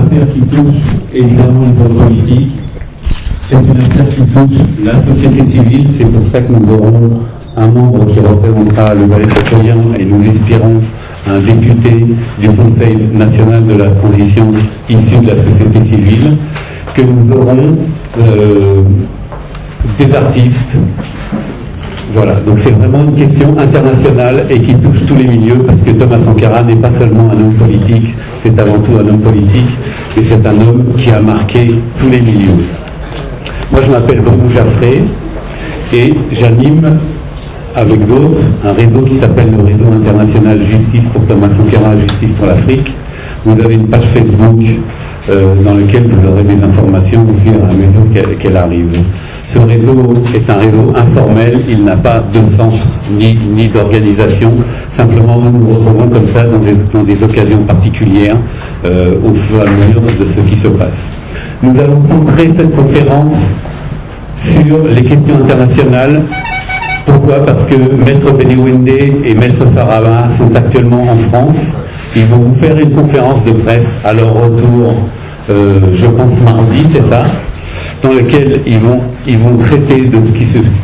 affaire qui touche évidemment les hommes politiques, c'est une affaire qui touche la société civile, c'est pour ça que nous aurons un membre qui représentera le Valais citoyen et nous espérons un député du Conseil national de la transition issu de la société civile, que nous aurons des artistes. Voilà, donc c'est vraiment une question internationale et qui touche tous les milieux, parce que Thomas Sankara n'est pas seulement un homme politique, c'est avant tout un homme politique, et c'est un homme qui a marqué tous les milieux. Moi je m'appelle Bruno Jaffré, et j'anime avec d'autres un réseau qui s'appelle le Réseau International Justice pour Thomas Sankara, Justice pour l'Afrique. Vous avez une page Facebook dans laquelle vous aurez des informations au fur et à mesure qu'elle arrive. Ce réseau est un réseau informel, il n'a pas de centre ni d'organisation, simplement nous nous retrouvons comme ça dans des occasions particulières au fur et à mesure de ce qui se passe. Nous allons centrer cette conférence sur les questions internationales. Pourquoi? Parce que Maître Benewende et Maître Farama sont actuellement en France. Ils vont vous faire une conférence de presse à leur retour, je pense mardi, c'est ça, dans laquelle ils vont traiter de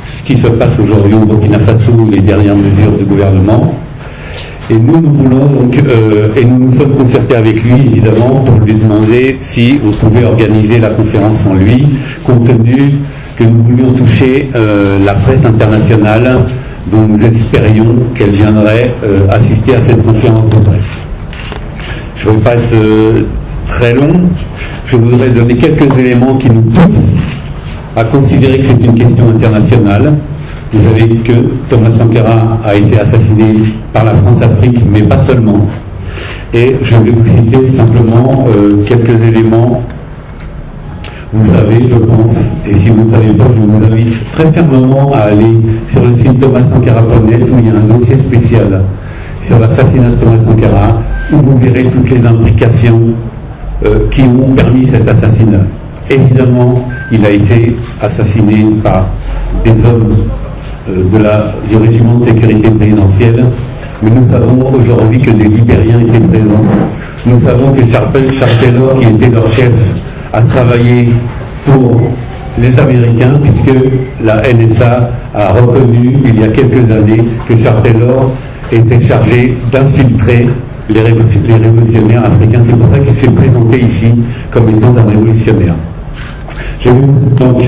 ce qui se passe aujourd'hui au Burkina Faso, les dernières mesures du gouvernement. Et nous voulons donc, et nous nous sommes concertés avec lui évidemment pour lui demander si on pouvait organiser la conférence sans lui, compte tenu que nous voulions toucher la presse internationale dont nous espérions qu'elle viendrait assister à cette conférence de presse. Je ne vais pas être très long, je voudrais donner quelques éléments qui nous poussent à considérer que c'est une question internationale. Vous savez que Thomas Sankara a été assassiné par la France-Afrique, mais pas seulement. Et je vais vous citer simplement quelques éléments. Vous savez, je pense, et si vous ne savez pas, je vous invite très fermement à aller sur le site thomassankara.net où il y a un dossier spécial sur l'assassinat de Thomas Sankara, où vous verrez toutes les implications qui ont permis cet assassinat. Évidemment, il a été assassiné par des hommes du régiment de sécurité présidentielle, mais nous savons aujourd'hui que des Libériens étaient présents. Nous savons que Charles Taylor, qui était leur chef, a travaillé pour les Américains, puisque la NSA a reconnu il y a quelques années que Charles Taylor était chargé d'infiltrer les révolutionnaires africains. C'est pour ça qu'il s'est présenté ici comme étant un révolutionnaire. Donc,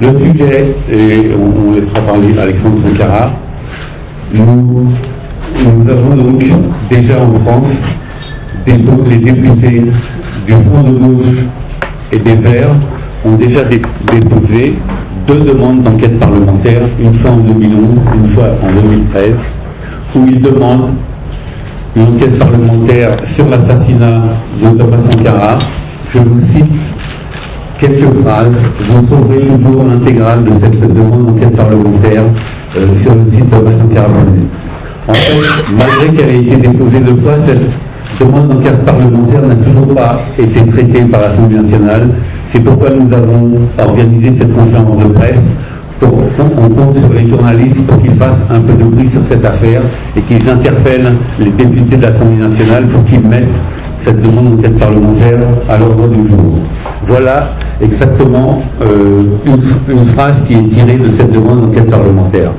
le sujet, et on laissera parler Alexandre Sankara, nous avons donc déjà en France les députés du Front de gauche et des Verts ont déjà déposé 2 demandes d'enquête parlementaire, une fois en 2011, une fois en 2013, où ils demandent une enquête parlementaire sur l'assassinat de Thomas Sankara. Je vous cite quelques phrases. Vous trouverez toujours l'intégrale de cette demande d'enquête parlementaire sur le site thomassankara.net. En fait, malgré qu'elle ait été déposée 2 fois, cette demande d'enquête parlementaire n'a toujours pas été traitée par l'Assemblée nationale. C'est pourquoi nous avons organisé cette conférence de presse. On compte sur les journalistes pour qu'ils fassent un peu de bruit sur cette affaire et qu'ils interpellent les députés de l'Assemblée nationale pour qu'ils mettent cette demande d'enquête parlementaire à l'ordre du jour. Voilà exactement une phrase qui est tirée de cette demande d'enquête parlementaire.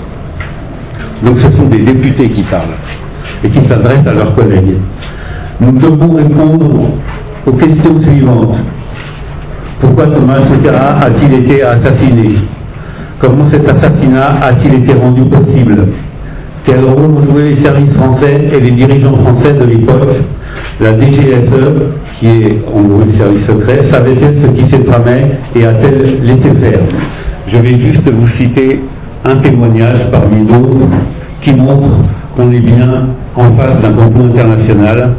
Donc ce sont des députés qui parlent et qui s'adressent à leurs collègues. Nous devons répondre aux questions suivantes. Pourquoi Thomas Sankara a-t-il été assassiné? Comment cet assassinat a-t-il été rendu possible? Quel rôle ont joué les services français et les dirigeants français de l'époque? La DGSE, qui est en gros le service secret, savait-elle ce qui s'est tramé et a-t-elle laissé faire? Je vais juste vous citer un témoignage parmi d'autres qui montre qu'on est bien en face d'un complot international.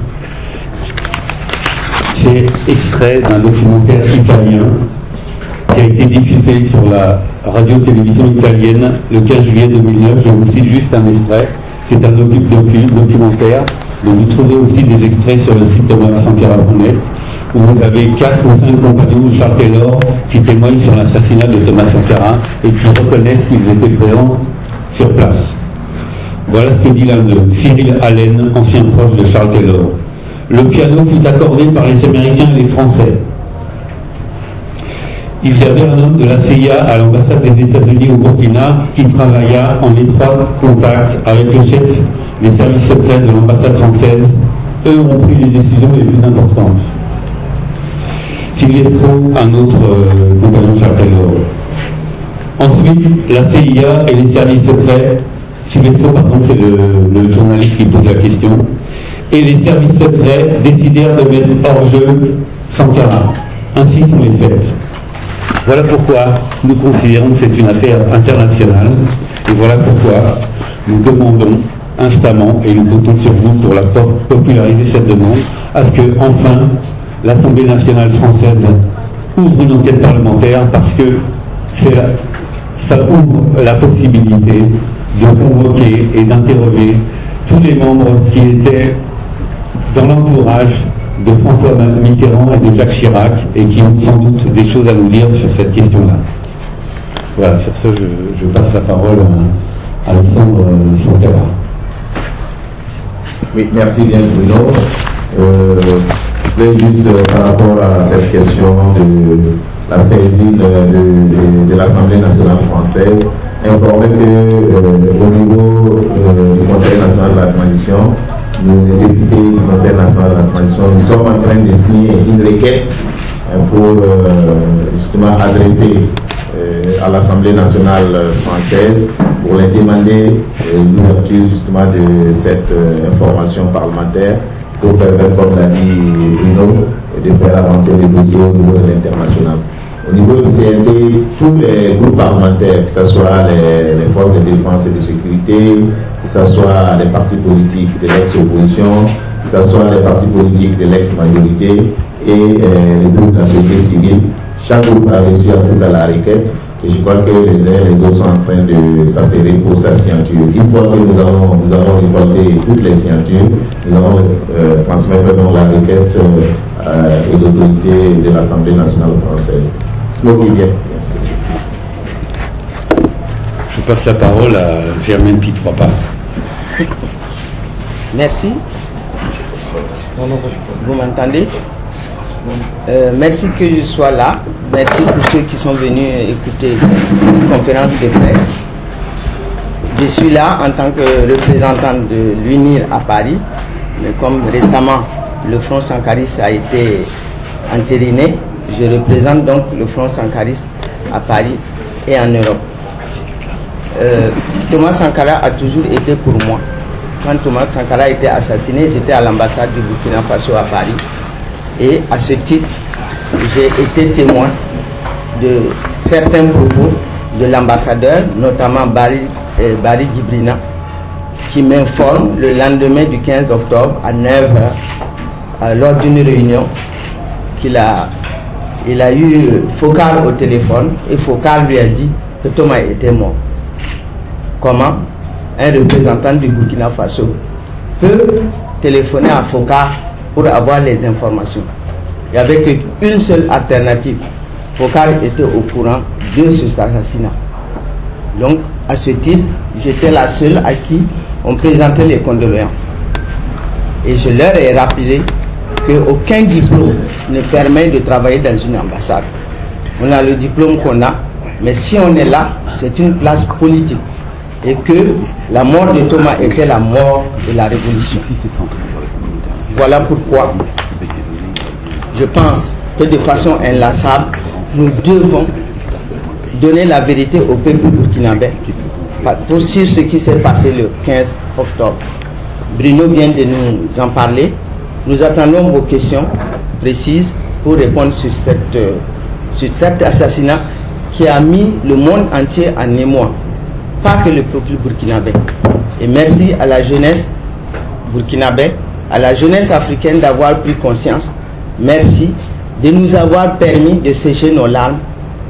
C'est extrait d'un documentaire italien qui a été diffusé sur la radio-télévision italienne le 15 juillet 2009. Je vous cite juste un extrait. C'est un documentaire, dont vous trouvez aussi des extraits sur le site thomassankara.net, où vous avez 4 ou 5 compagnons de Charles Taylor qui témoignent sur l'assassinat de Thomas Sankara et qui reconnaissent qu'ils étaient présents sur place. Voilà ce que dit l'un d'eux, Cyril Allen, ancien proche de Charles Taylor. le piano fut accordé par les Américains et les Français. Il y avait un homme de la CIA à l'ambassade des États-Unis au Burkina qui travailla en étroit contact avec le chef des services secrets de l'ambassade française. Eux ont pris les décisions les plus importantes. Silvestro, un autre compagnon Chapello. Ensuite, la CIA et les services secrets, Silvestro, pardon, c'est le journaliste qui pose la question, et les services secrets décidèrent de mettre hors jeu Sankara. Ainsi sont les faits. Voilà pourquoi nous considérons que c'est une affaire internationale, et voilà pourquoi nous demandons instamment, et nous comptons sur vous pour la populariser cette demande, à ce que, enfin, l'Assemblée nationale française ouvre une enquête parlementaire, parce que ça ouvre la possibilité de convoquer et d'interroger tous les membres qui étaient dans l'entourage de François Mitterrand et de Jacques Chirac et qui ont sans doute des choses à nous dire sur cette question-là. Voilà, sur ce, je passe la parole à Alexandre Sankara. Oui, merci bien Bruno. Je voulais juste par rapport à cette question de la saisine de l'Assemblée nationale française, informer que au niveau du Conseil national de la transition, les députés du Conseil national de la transition, nous sommes en train de signer une requête pour justement adresser à l'Assemblée nationale française pour leur demander l'ouverture justement de cette information parlementaire pour permettre, comme l'a dit Bruno, de faire avancer les dossiers au niveau de l'international. Au niveau du CNT, tous les groupes parlementaires, que ce soit les forces de défense et de sécurité, que ce soit les partis politiques de l'ex-opposition, que ce soit les partis politiques de l'ex-majorité et les groupes de la société civile, chaque groupe a reçu en tout cas la requête. Et je crois que les uns et les autres sont en train de s'affairer pour sa signature. Une fois que nous allons récolter toutes les signatures, nous allons transmettre donc la requête aux autorités de l'Assemblée nationale française. Je passe la parole à Germaine Pitropa. Merci. Vous m'entendez? Merci que je sois là. Merci pour ceux qui sont venus écouter une conférence de presse. Je suis là en tant que représentant de l'UNIR à Paris, mais comme récemment le Front Sankariste a été entériné, je représente donc le Front Sankariste à Paris et en Europe. Thomas Sankara a toujours été pour moi. Quand Thomas Sankara a été assassiné, j'étais à l'ambassade du Burkina Faso à Paris. Et à ce titre, j'ai été témoin de certains propos de l'ambassadeur, notamment Barry Gibrina, qui m'informe le lendemain du 15 octobre à 9h, lors d'une réunion, qu'il a eu Foccart au téléphone et Foccart lui a dit que Thomas était mort. Comment un représentant du Burkina Faso peut téléphoner à Foccart pour avoir les informations? Il n'y avait qu'une seule alternative. Foccart était au courant de cet assassinat. Donc, à ce titre, j'étais la seule à qui on présentait les condoléances. Et je leur ai rappelé qu'aucun diplôme ne permet de travailler dans une ambassade. On a le diplôme qu'on a, mais si on est là, c'est une place politique. Et que la mort de Thomas était la mort de la révolution. Voilà pourquoi je pense que de façon inlassable, nous devons donner la vérité au peuple burkinabé pour sur ce qui s'est passé le 15 octobre. Bruno vient de nous en parler. Nous attendons vos questions précises pour répondre sur cet assassinat qui a mis le monde entier en émoi, pas que le peuple burkinabé. Et merci à la jeunesse burkinabé, à la jeunesse africaine d'avoir pris conscience. Merci de nous avoir permis de sécher nos larmes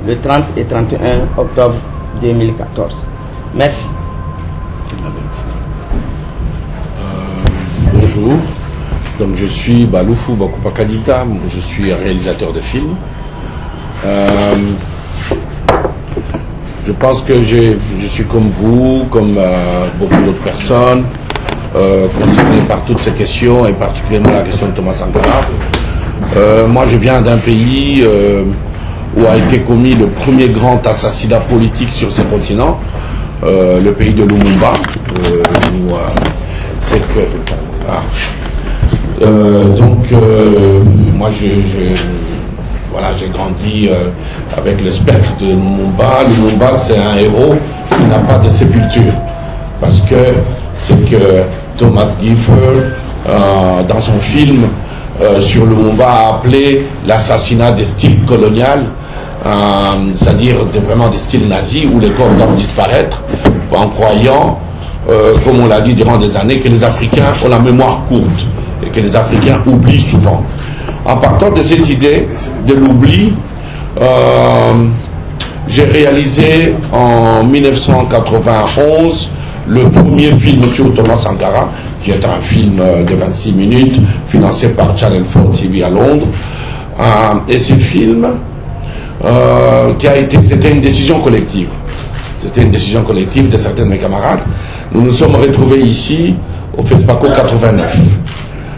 le 30 et 31 octobre 2014. Merci. Bonjour, donc je suis Baloufou Bakupa Kadita, je suis réalisateur de films. Je pense que je suis comme vous, comme beaucoup d'autres personnes. concerné par toutes ces questions et particulièrement la question de Thomas Sankara. Moi, je viens d'un pays où a été commis le premier grand assassinat politique sur ce continent, le pays de Lumumba. Moi, j'ai grandi avec le spectre de Lumumba. Lumumba, c'est un héros qui n'a pas de sépulture, parce que c'est que Thomas Gifford, dans son film sur Lumumba, a appelé l'assassinat des styles colonial, c'est-à-dire vraiment des styles nazis où les corps doivent disparaître, en croyant, comme on l'a dit durant des années, que les Africains ont la mémoire courte et que les Africains oublient souvent. En partant de cette idée de l'oubli, j'ai réalisé en 1991 le premier film sur Thomas Sankara, qui est un film de 26 minutes, financé par Channel 4 TV à Londres. Et ce film, c'était une décision collective. C'était une décision collective de certains de mes camarades. Nous nous sommes retrouvés ici au FESPACO 89.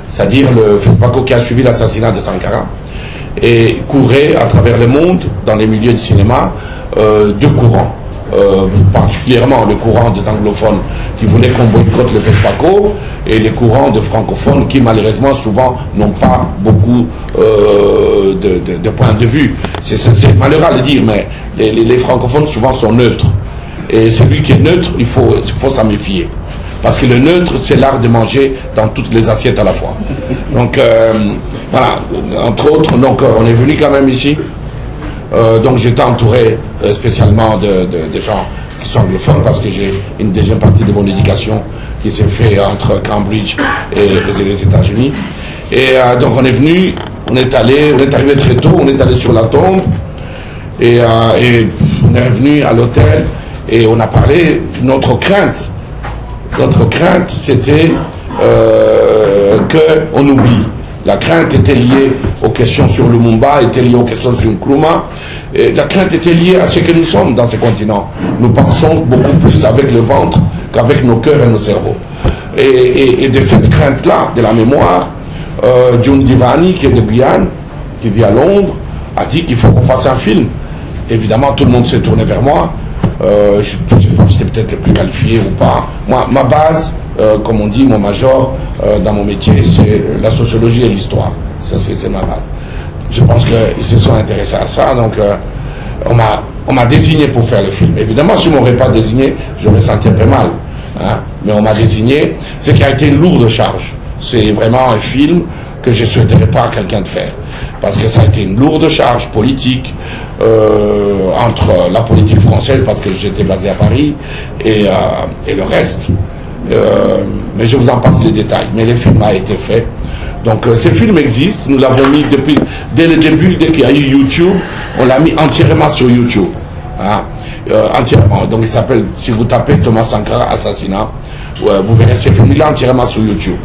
C'est-à-dire le FESPACO qui a suivi l'assassinat de Sankara, et courait à travers le monde, dans les milieux de cinéma, deux courants. Particulièrement le courant des anglophones qui voulaient qu'on boycotte le FESPACO, et les courants de francophones qui malheureusement souvent n'ont pas beaucoup de points de vue. C'est malheureux à le dire, mais les francophones souvent sont neutres. Et celui qui est neutre, il faut s'en méfier. Parce que le neutre, c'est l'art de manger dans toutes les assiettes à la fois. Donc, voilà, entre autres, donc, on est venu quand même ici. Donc, j'étais entouré spécialement de gens qui sont anglophones, parce que j'ai une deuxième partie de mon éducation qui s'est faite entre Cambridge et les États-Unis. Et donc, on est venu, on est arrivé très tôt, on est allé sur la tombe, et on est revenu à l'hôtel, et on a parlé de notre crainte. Notre crainte, c'était qu'on oublie. La crainte était liée aux questions sur Lumumba, était liée aux questions sur Nkrumah. Et la crainte était liée à ce que nous sommes dans ce continent. Nous pensons beaucoup plus avec le ventre qu'avec nos cœurs et nos cerveaux. Et de cette crainte-là, de la mémoire, June Divani, qui est de Guyane, qui vit à Londres, a dit qu'il faut qu'on fasse un film. Évidemment, tout le monde s'est tourné vers moi. Je ne sais pas si c'était peut-être le plus qualifié ou pas. Moi, ma base, comme on dit, mon major dans mon métier, c'est la sociologie et l'histoire. Ça, c'est ma base. Je pense qu'ils se sont intéressés à ça, donc on m'a désigné pour faire le film. Évidemment, si on ne m'aurait pas désigné, j'aurais senti un peu mal. Hein, mais on m'a désigné, ce qui a été une lourde charge. C'est vraiment un film que je ne souhaiterais pas à quelqu'un de faire. Parce que ça a été une lourde charge politique entre la politique française, parce que j'étais basé à Paris, et le reste. Mais je vous en passe les détails. Mais le film a été fait. Donc ce film existe, nous l'avons mis dès le début, dès qu'il y a eu YouTube, on l'a mis entièrement sur YouTube. Hein, entièrement. Donc il s'appelle, si vous tapez Thomas Sankara assassinat, vous verrez ce film-là entièrement sur YouTube.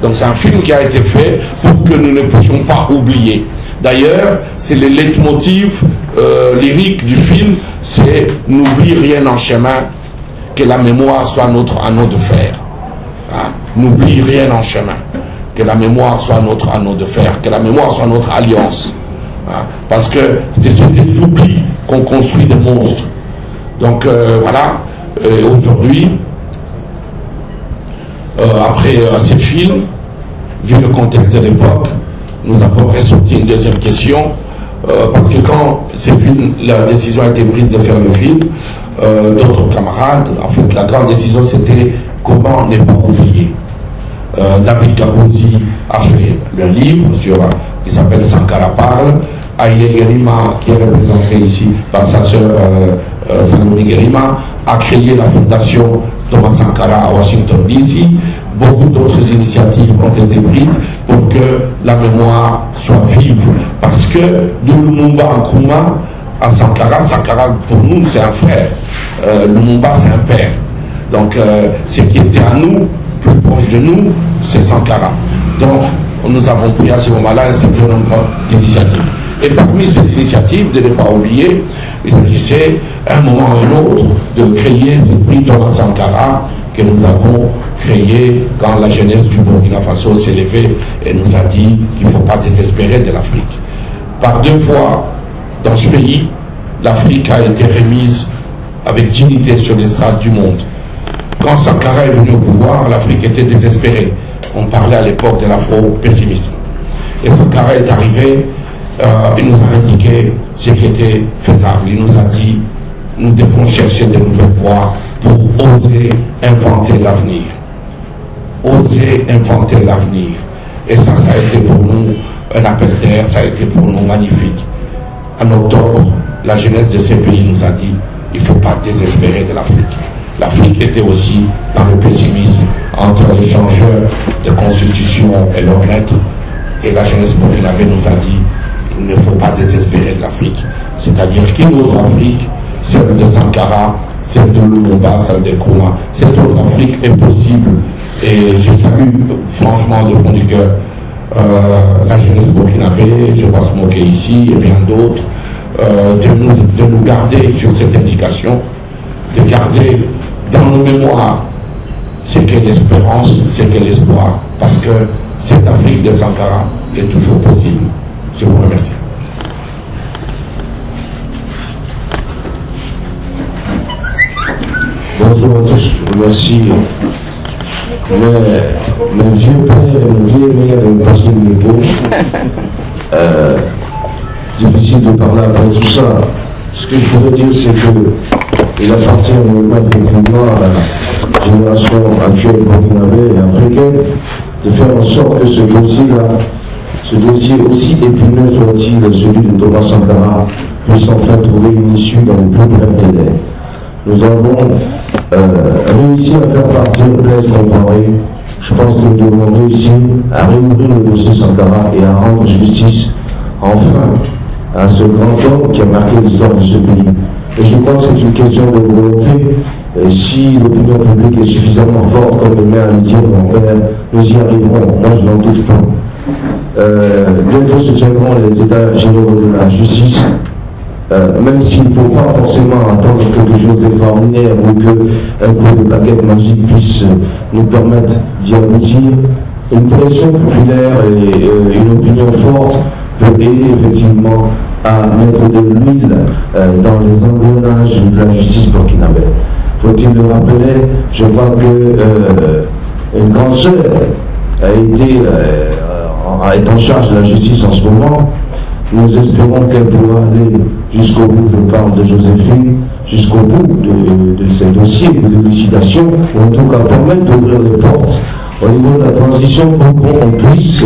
Donc c'est un film qui a été fait pour que nous ne puissions pas oublier. D'ailleurs, c'est le leitmotiv lyrique du film, c'est « N'oublie rien en chemin, que la mémoire soit notre anneau de fer. Hein? N'oublie rien en chemin, que la mémoire soit notre anneau de fer, que la mémoire soit notre alliance. Hein? Parce que c'est des oublis qu'on construit des monstres. Donc voilà, aujourd'hui, après ces films, vu le contexte de l'époque, nous avons ressorti une deuxième question, parce que quand la décision a été prise de faire le film, d'autres camarades, en fait la grande décision c'était comment ne pas oublier. David Kabounzi a fait le livre qui s'appelle Sankara parle. Aïe Gerima, qui est représenté ici par sa sœur Salomé Gerima, a créé la fondation Thomas Sankara à Washington DC. Beaucoup d'autres initiatives ont été prises pour que la mémoire soit vive. Parce que de Lumumba à Nkrumah à Sankara, Sankara pour nous c'est un frère. Lumumba c'est un père. Donc ce qui était à nous, plus proche de nous, c'est Sankara. Donc nous avons pris à ce moment-là un certain nombre d'initiatives. Et parmi ces initiatives, de ne pas oublier, il s'agissait à un moment ou un autre de créer ce prix Thomas Sankara que nous avons créé quand la jeunesse du Burkina Faso s'est levée et nous a dit qu'il ne faut pas désespérer de l'Afrique. Par 2 fois, dans ce pays, l'Afrique a été remise avec dignité sur l'estrade du monde. Quand Sankara est venu au pouvoir, l'Afrique était désespérée. On parlait à l'époque de l'afro-pessimisme. Et Sankara est arrivé, il nous a indiqué ce qui était faisable. Il nous a dit, nous devons chercher de nouvelles voies pour oser inventer l'avenir. Oser inventer l'avenir. Et ça a été pour nous un appel d'air, ça a été pour nous magnifique. En octobre, la jeunesse de ces pays nous a dit, il ne faut pas désespérer de l'Afrique. L'Afrique était aussi dans le pessimisme entre les changeurs de constitution et leurs maîtres. Et la jeunesse burkinabé nous a dit, il ne faut pas désespérer de l'Afrique. C'est-à-dire qu'une autre Afrique, celle de Sankara, celle de Lumumba, celle de Nkrumah, cette autre Afrique est possible. Et je salue franchement de fond du cœur la jeunesse burkinabé, je vois se moquer ici et bien d'autres, de nous garder sur cette indication, de garder dans nos mémoires ce qu'est l'espérance, ce qu'est l'espoir, parce que cette Afrique de Sankara est toujours possible. Je vous remercie. Bonjour à tous, merci. Mes vieux pères et mes vieilles mères de me passer le micro. Difficile de parler après tout ça. Ce que je pourrais dire, c'est qu'il appartient effectivement à la génération actuelle burkinabé et africaine de faire en sorte que ce dossier-là, ce dossier aussi épineux soit-il celui de Thomas Sankara, puisse enfin trouver une issue dans le plus bref délai. Nous avons réussi à faire partir Blaise Compaoré. Je pense que nous devons réussir à réouvrir le dossier Sankara et à rendre justice enfin à ce grand homme qui a marqué l'histoire de ce pays. Et je pense que c'est une question de volonté. Et si l'opinion publique est suffisamment forte, comme le maire le dit, mon père, nous y arriverons. Moi, je n'en doute pas. Bientôt se tiendront les états généraux de la justice. Même s'il ne faut pas forcément attendre quelque chose d'extraordinaire ou qu'un coup de baguette magique puisse nous permettre d'y aboutir, une pression populaire et une opinion forte peut aider effectivement à mettre de l'huile dans les engrenages de la justice burkinabé. Faut-il le rappeler? Je crois que une grande sœur est en charge de la justice en ce moment. Nous espérons qu'elle pourra aller jusqu'au bout, je parle de Joséphine, jusqu'au bout de ces dossiers de l'élucidation, ou en tout cas permettre d'ouvrir les portes au niveau de la transition pour qu'on puisse,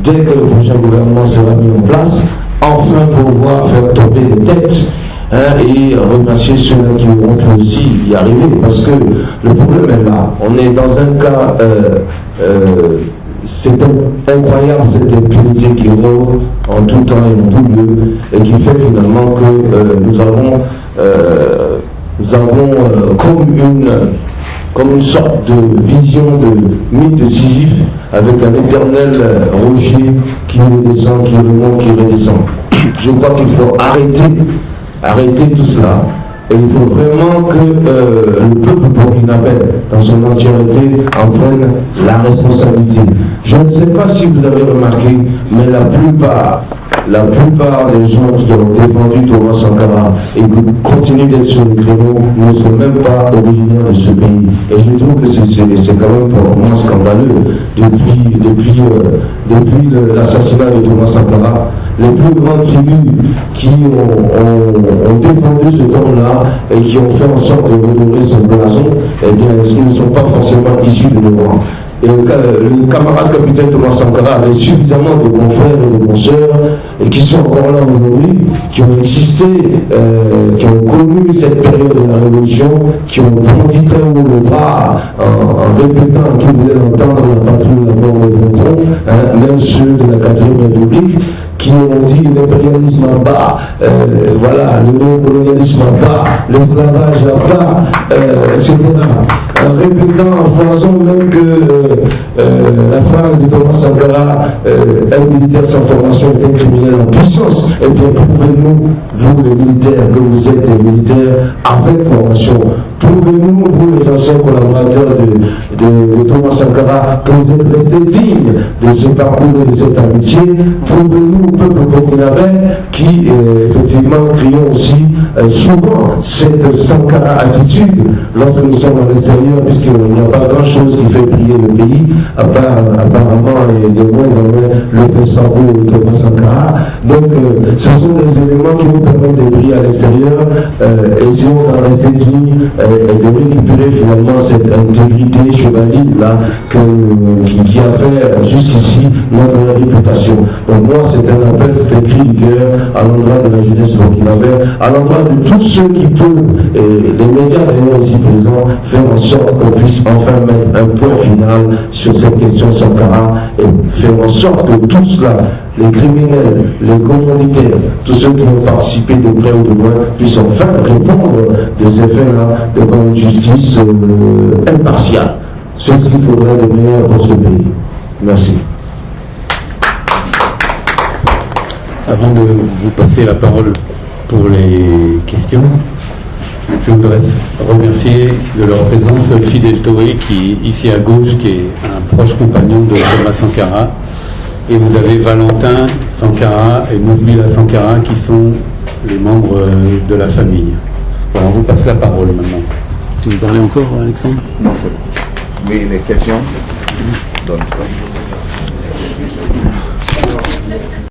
dès que le prochain gouvernement sera mis en place, enfin pouvoir faire tomber les têtes et remercier ceux-là qui auront pu aussi y arriver, parce que le problème est là. On est dans un cas... c'est incroyable cette impunité qui rôde en tout temps et en tout lieu et qui fait finalement que nous avons comme une sorte de vision de mythe de Sisyphe avec un éternel rocher qui redescend, qui remonte, qui redescend. Je crois qu'il faut arrêter tout cela. Et il faut vraiment que le peuple burkinabé, dans son entièreté, en prenne la responsabilité. Je ne sais pas si vous avez remarqué, mais la plupart des gens qui ont défendu Thomas Sankara et qui continuent d'être sur le créneau ne sont même pas originaires de ce pays. Et je trouve que c'est quand même pour moi scandaleux. Depuis l'assassinat de Thomas Sankara, les plus grandes figures qui ont défendu ce homme-là et qui ont fait en sorte de redorer son blason, eh bien, ils ne sont pas forcément issus de nos rangs. Et le camarade capitaine Thomas Sankara avait suffisamment de confrères et de consoeurs et qui sont encore là aujourd'hui, qui ont existé, qui ont connu cette période de la Révolution, qui ont brandi très haut le bras en répétant qu'ils voulaient entendre la patrie de la mort de Vétron, même ceux de la 4e République, qui ont dit l'impérialisme à bas, voilà, le néocolonialisme à bas, l'esclavage à bas, etc. En répétant en foison même que la phrase de Thomas Sankara, un militaire sans formation est un criminel en puissance. Eh bien, prouvez-nous, vous les militaires, que vous êtes des militaires avec formation. Prouvez-nous, vous les anciens collaborateurs de Thomas Sankara, que vous êtes restés dignes de ce parcours et de cette amitié. Prouvez-nous, peuple burkinabé, qui effectivement crions aussi souvent cette Sankara attitude lorsque nous sommes à l'extérieur, puisqu'il n'y a pas grand-chose qui fait briller le pays, à part apparemment et de moins en moins le FESPACO de Thomas Sankara. Donc ce sont des éléments qui nous permettent de briller à l'extérieur. Essayons d'en rester dignes et de récupérer finalement cette intégrité chevalier là qui a fait jusqu'ici notre réputation. Donc moi c'est un appel, c'est un cri du cœur à l'endroit de la jeunesse burkinabé, à l'endroit de tous ceux qui peuvent, et les médias d'ailleurs ici présents, faire en sorte qu'on puisse enfin mettre un point final sur cette question Sankara et faire en sorte que tous là, les criminels, les commanditaires, tous ceux qui ont participé de près ou de loin, puissent enfin répondre de ces faits-là devant une justice impartiale. C'est ce qu'il faudrait de meilleur pour ce pays. Merci. Avant de vous passer la parole pour les questions, je voudrais remercier de leur présence Fidel Toé, qui est ici à gauche, qui est un proche compagnon de Thomas Sankara. Et vous avez Valentin Sankara et Mouzbila Sankara qui sont les membres de la famille. Voilà, on vous passe la parole maintenant. Tu veux parler encore, Alexandre? Non, c'est bon. Oui, les questions. Donne ça.